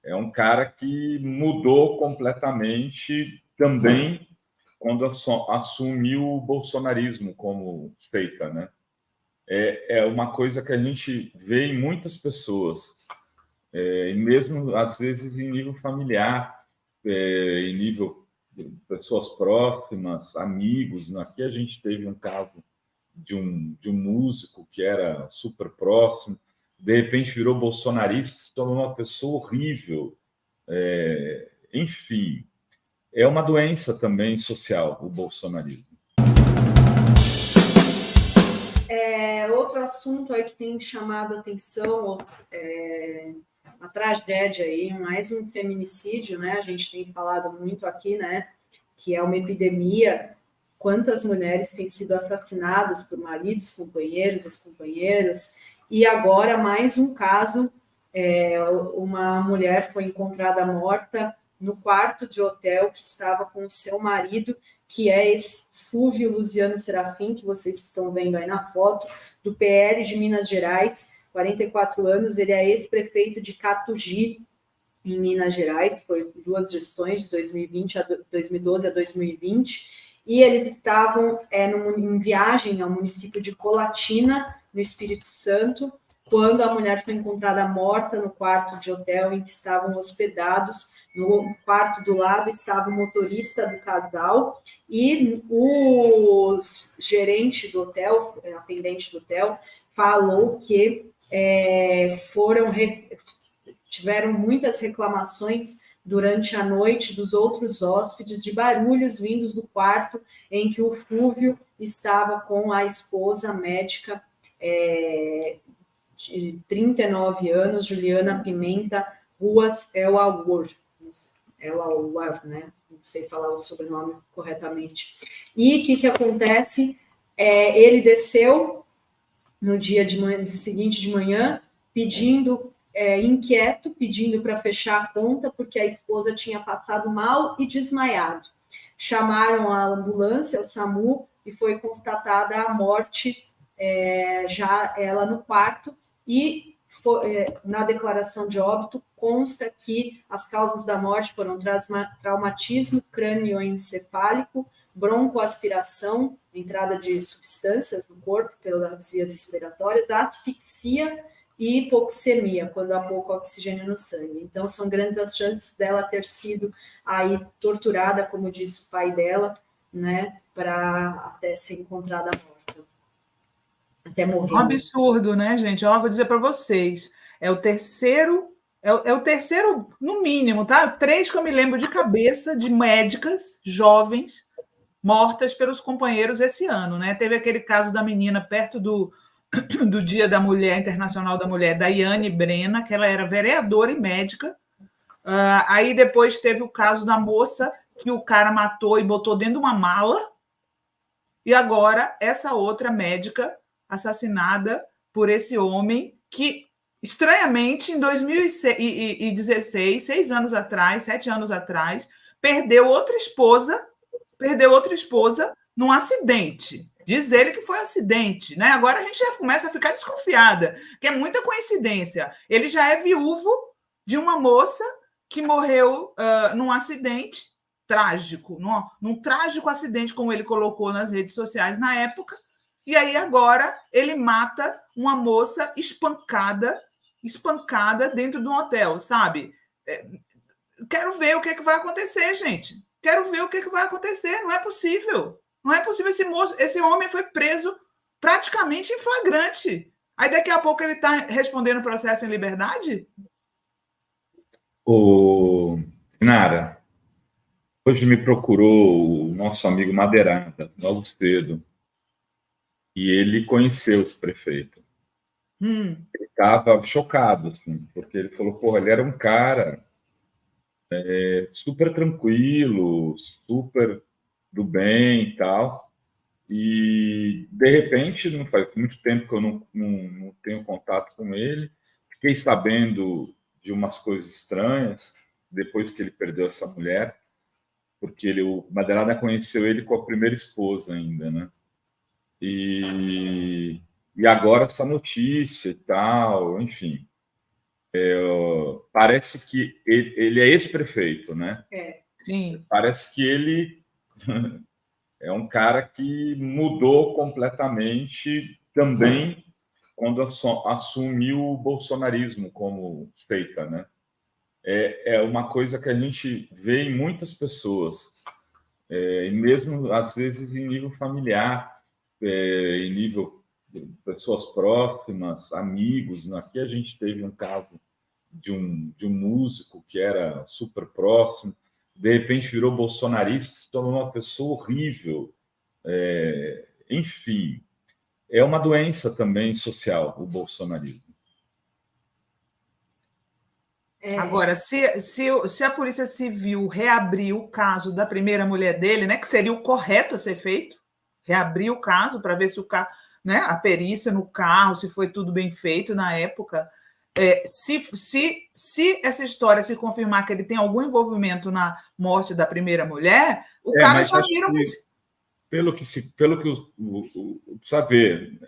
É um cara que mudou completamente também quando assumiu o bolsonarismo como seita, né? É uma coisa que a gente vê em muitas pessoas, e mesmo às vezes em nível familiar, em nível de pessoas próximas, amigos. Aqui a gente teve um caso de um músico que era super próximo, de repente virou bolsonarista, se tornou uma pessoa horrível. Enfim, é uma doença também social, o bolsonarismo. Outro assunto aí que tem chamado a atenção, uma tragédia aí, mais um feminicídio, né? A gente tem falado muito aqui, né? Que é uma epidemia. Quantas mulheres têm sido assassinadas por maridos, companheiros, ex-companheiros, e agora mais um caso, uma mulher foi encontrada morta no quarto de hotel que estava com o seu marido, que é esse Fúvio Luciano Serafim, que vocês estão vendo aí na foto, do PL de Minas Gerais, 44 anos, ele é ex-prefeito de Catugi, em Minas Gerais, foi 2 gestões, de 2012 a 2020, e eles estavam em viagem ao município de Colatina, no Espírito Santo, quando a mulher foi encontrada morta no quarto de hotel em que estavam hospedados. No quarto do lado estava o motorista do casal e o gerente do hotel, atendente do hotel, falou que tiveram muitas reclamações durante a noite dos outros hóspedes de barulhos vindos do quarto em que o Fúvio estava com a esposa médica de 39 anos, Juliana Pimenta Ruas Elawar, né? Não sei falar o sobrenome corretamente. E o que acontece? Ele desceu no dia seguinte de manhã, pedindo inquieto, pedindo para fechar a conta, porque a esposa tinha passado mal e desmaiado. Chamaram a ambulância, o SAMU, e foi constatada a morte, já ela no quarto, e na declaração de óbito consta que as causas da morte foram traumatismo crânioencefálico, broncoaspiração, entrada de substâncias no corpo pelas vias respiratórias, asfixia e hipoxemia, quando há pouco oxigênio no sangue. Então, são grandes as chances dela ter sido aí torturada, como disse o pai dela, né, para até ser encontrada morta. Até morrer. Um absurdo, né, gente? Eu vou dizer para vocês, é o terceiro, no mínimo, tá? 3 que eu me lembro de cabeça de médicas jovens mortas pelos companheiros esse ano, né? Teve aquele caso da menina perto do Dia da Mulher, Internacional da Mulher, da Iane Brena, que ela era vereadora e médica. Aí depois teve o caso da moça que o cara matou e botou dentro de uma mala. E agora essa outra médica assassinada por esse homem que, estranhamente, em 2016, 6 anos atrás, 7 anos atrás, perdeu outra esposa num acidente. Diz ele que foi acidente, né? Agora a gente já começa a ficar desconfiada, que é muita coincidência. Ele já é viúvo de uma moça que morreu num acidente trágico, num trágico acidente, como ele colocou nas redes sociais na época, e aí agora ele mata uma moça espancada dentro de um hotel, sabe? Quero ver o que vai acontecer, gente. Quero ver o que vai acontecer. Não é possível. Não é possível. Esse homem foi preso praticamente em flagrante. Aí daqui a pouco ele está respondendo processo em liberdade? Nara, hoje me procurou o nosso amigo Madeirada, logo cedo, e ele conheceu esse prefeito. Ele estava chocado, assim, porque ele falou, porra, ele era um cara super tranquilo, super do bem e tal, e de repente, não faz muito tempo que eu não tenho contato com ele, fiquei sabendo de umas coisas estranhas depois que ele perdeu essa mulher, porque o Madeirada conheceu ele com a primeira esposa ainda, né? E agora essa notícia e tal, enfim. Parece que ele é ex-prefeito, né? Sim. Parece que ele é um cara que mudou completamente também quando assumiu o bolsonarismo como seita, né? É uma coisa que a gente vê em muitas pessoas, e mesmo às vezes em nível familiar, em nível de pessoas próximas, amigos. Aqui a gente teve um caso de um músico que era super próximo, de repente virou bolsonarista, se tornou uma pessoa horrível. Enfim, é uma doença também social, o bolsonarismo. Agora, se a Polícia Civil reabrir o caso da primeira mulher dele, né, que seria o correto a ser feito, reabrir o caso para ver se o carro, né, a perícia no carro, se foi tudo bem feito na época. Se essa história se confirmar que ele tem algum envolvimento na morte da primeira mulher, o cara já vira um... Pelo que saber,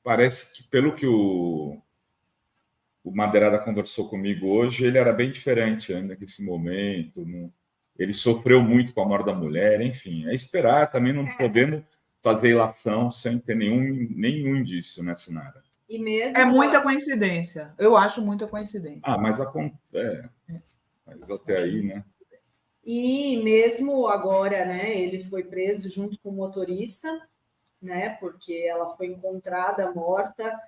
parece que pelo que o Madeirada conversou comigo hoje, ele era bem diferente ainda nesse momento. Ele sofreu muito com a morte da mulher, enfim. É esperar, também não podemos fazer ilação sem ter nenhum indício nessa Sinara. E mesmo é muita coincidência. Eu acho muita coincidência. Mas até aí, né? E mesmo agora, né, ele foi preso junto com o motorista, né, porque ela foi encontrada morta,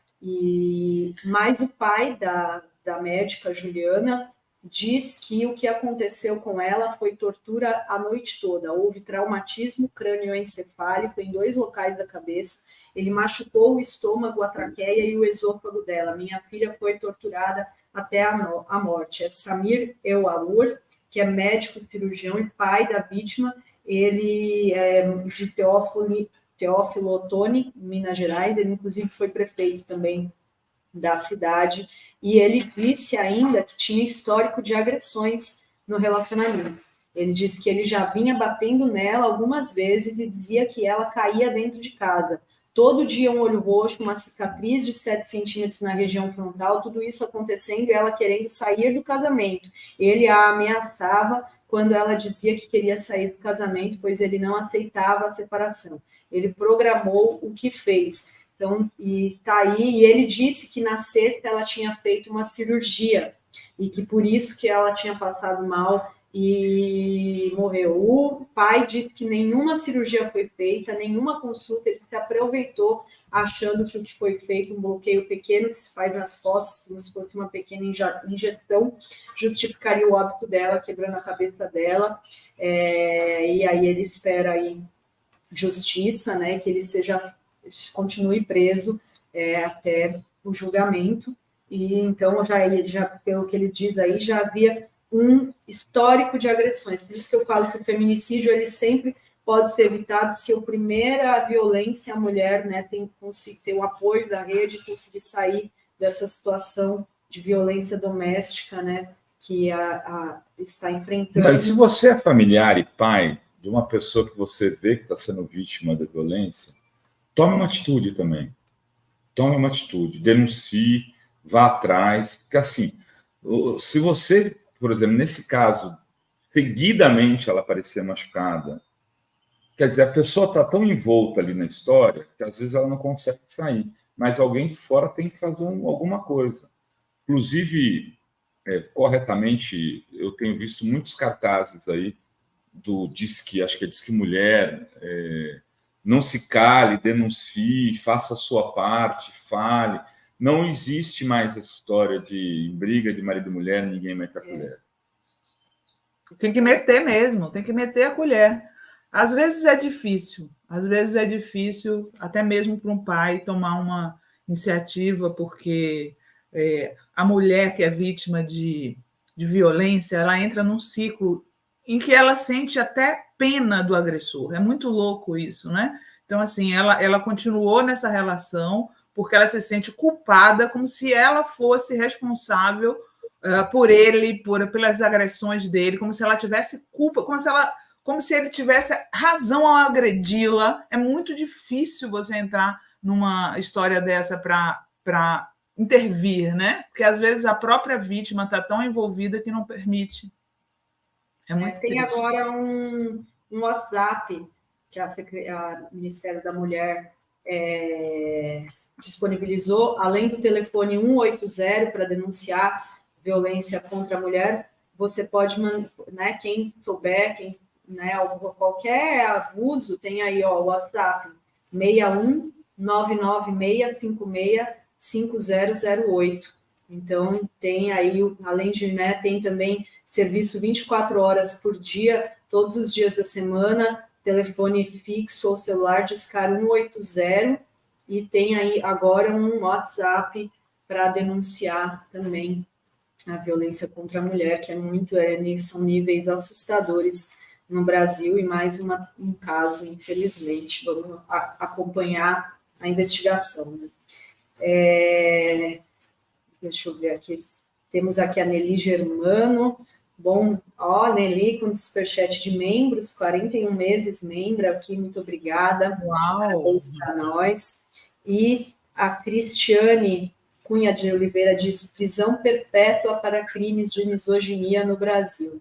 mas o pai da médica Juliana diz que o que aconteceu com ela foi tortura a noite toda. Houve traumatismo crânioencefálico em 2 locais da cabeça. Ele machucou o estômago, a traqueia e o esôfago dela. Minha filha foi torturada até a morte. É Samir Ewaur, que é médico cirurgião e pai da vítima. Ele é de Teófilo Otoni, Minas Gerais. Ele, inclusive, foi prefeito também da cidade. E ele disse ainda que tinha histórico de agressões no relacionamento. Ele disse que ele já vinha batendo nela algumas vezes e dizia que ela caía dentro de casa. Todo dia um olho roxo, uma cicatriz de 7 centímetros na região frontal, tudo isso acontecendo e ela querendo sair do casamento. Ele a ameaçava quando ela dizia que queria sair do casamento, pois ele não aceitava a separação. Ele programou o que fez. Então, e tá aí, e ele disse que na sexta ela tinha feito uma cirurgia, e que por isso que ela tinha passado mal e morreu. O pai disse que nenhuma cirurgia foi feita, nenhuma consulta, ele se aproveitou achando que o que foi feito, um bloqueio pequeno que se faz nas costas, como se fosse uma pequena injeção, justificaria o óbito dela, quebrando a cabeça dela, e aí ele espera aí justiça, né, que ele continue preso até o julgamento, e então já pelo que ele diz aí, já havia um histórico de agressões. Por isso que eu falo que o feminicídio ele sempre pode ser evitado se a primeira violência a mulher, né, conseguir ter o apoio da rede, conseguir sair dessa situação de violência doméstica, né, que está enfrentando. E se você é familiar e pai de uma pessoa que você vê que está sendo vítima da violência, tome uma atitude também. Tome uma atitude, denuncie, vá atrás, porque assim, se você, por exemplo, nesse caso, seguidamente ela parecia machucada, quer dizer, a pessoa está tão envolta ali na história que às vezes ela não consegue sair, mas alguém de fora tem que fazer alguma coisa. Inclusive, corretamente, eu tenho visto muitos cartazes aí do acho que é Disque Mulher, não se cale, denuncie, faça a sua parte, fale. Não existe mais essa história de briga de marido e mulher, ninguém mete a colher. Tem que meter mesmo, tem que meter a colher. Às vezes é difícil, até mesmo para um pai tomar uma iniciativa, porque a mulher que é vítima de violência, ela entra num ciclo em que ela sente até pena do agressor. É muito louco isso, né? Então, assim, ela continuou nessa relação porque ela se sente culpada, como se ela fosse responsável por ele, pelas agressões dele, como se ela tivesse culpa, como se ele tivesse razão ao agredi-la. É muito difícil você entrar numa história dessa para intervir, né? Porque às vezes a própria vítima está tão envolvida que não permite. É muito Tem triste. agora um WhatsApp que a Ministério da Mulher disponibilizou, além do telefone 180 para denunciar violência contra a mulher, você pode, né, quem souber, qualquer abuso, tem aí o WhatsApp 61 99656 5008. Então, tem aí, além de, né, tem também serviço 24 horas por dia, todos os dias da semana, telefone fixo ou celular, discar 180, e tem aí agora um WhatsApp para denunciar também a violência contra a mulher, que são níveis assustadores no Brasil, e mais um caso, infelizmente. Vamos acompanhar a investigação, né? Deixa eu ver aqui. Temos aqui a Nelly Germano. Bom, Nelly com superchat de membros, 41 meses membro aqui, muito obrigada. Uau! Parabéns para nós. E a Cristiane Cunha de Oliveira diz: prisão perpétua para crimes de misoginia no Brasil.